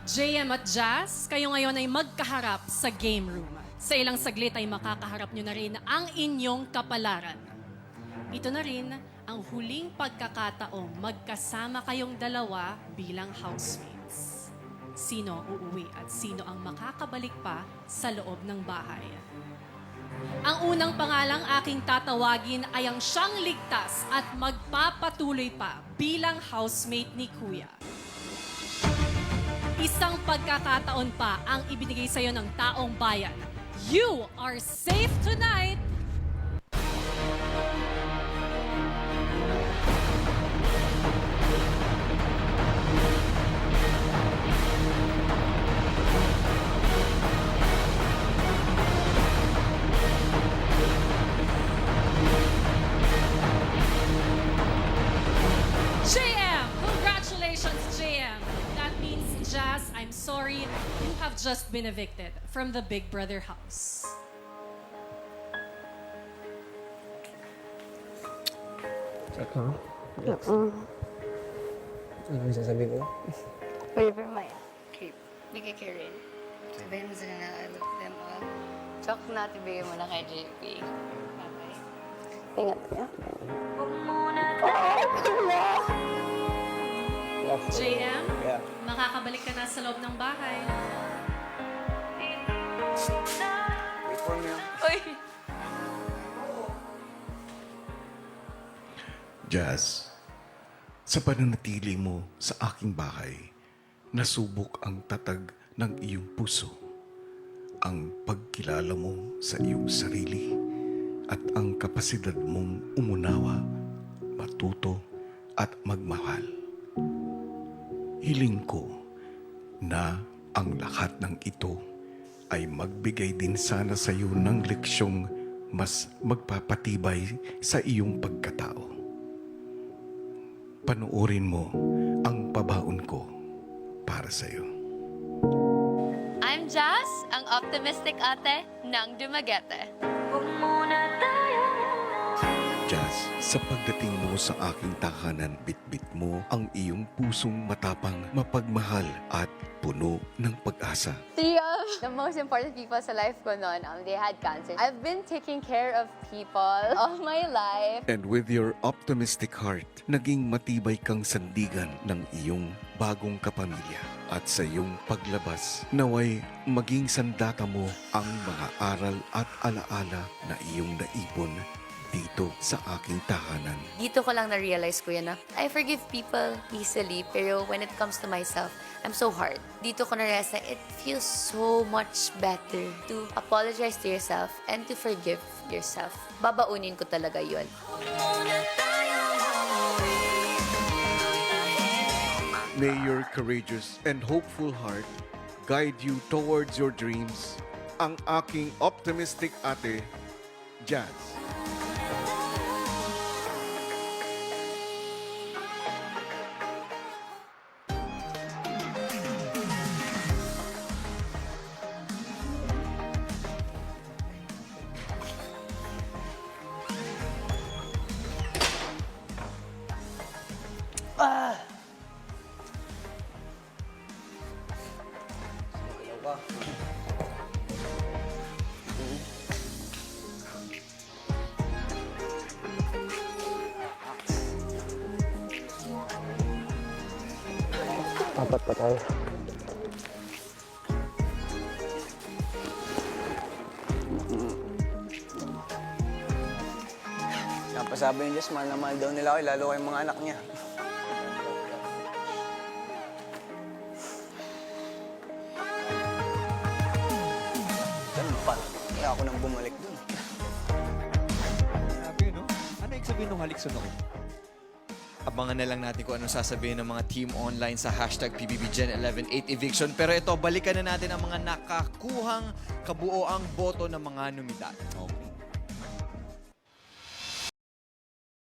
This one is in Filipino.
JM at Jazz, kayo ngayon ay magkaharap sa game room. Sa ilang saglit ay makakaharap nyo na rin ang inyong kapalaran. Ito na rin ang huling pagkakataong magkasama kayong dalawa bilang housemates. Sino uuwi at sino ang makakabalik pa sa loob ng bahay? Ang unang pangalang aking tatawagin ay ang siyang ligtas at magpapatuloy pa bilang housemate ni Kuya. Isang pagkakataon pa ang ibinigay sa'yo ng taong bayan. You are safe tonight! JM! Congratulations, JM! That means, Jazz, I'm sorry, you have just been evicted from the Big Brother house. Huh? Relax. Ano yung sasabihin ko? Whatever, Maya. Keep. Bigay kay Rin. Sabihin mo sila na I love them all. Chok na, tibigay mo na kay JP. Bye-bye. Ingat ka. JM, Yeah. makakabalik ka na sa loob ng bahay. Wait for me. Uy! Jazz, sa pananatili mo sa aking bahay, nasubok ang tatag ng iyong puso, ang pagkilala mo sa iyong sarili, at ang kapasidad mong umunawa, matuto, at magmahal. Hiling ko na ang lahat ng ito ay magbigay din sana sa iyo ng leksyong mas magpapatibay sa iyong pagkatao. Panuorin mo ang pabaon ko para sa iyo. I'm Jazz, ang optimistic ate ng Dumaguete. Jazz, sa pagdating mo sa aking tahanan, bitbit mo ang iyong pusong matapang, mapagmahal at puno ng pag-asa. Three of the most important people sa life ko noon, they had cancer. I've been taking care of people all my life. And with your optimistic heart, naging matibay kang sandigan ng iyong bagong kapamilya. At sa iyong paglabas, naway maging sandata mo ang mga aral at alaala na iyong naipon dito sa aking tahanan. Dito ko lang na-realize ko yan na I forgive people easily, pero when it comes to myself, I'm so hard. Dito ko na-realize na it feels so much better to apologize to yourself and to forgive yourself. Babaunin ko talaga yun. May your courageous and hopeful heart guide you towards your dreams. Ang aking optimistic ate, Jazz. Ilaw ka. Apat pa tayo. Napasabi niya, mahal na mahal daw nila ako, lalo kayong mga anak niya. Ganun pala. Kaya ako nang bumalik dun. Grabe, no? Ano yung sabihin ng halik sunod? Abangan na lang natin kung anong sasabihin ng mga team online sa hashtag PBBGen118 eviction. Pero ito, balikan na natin ang mga nakakuhang kabuoang boto ng mga numidad.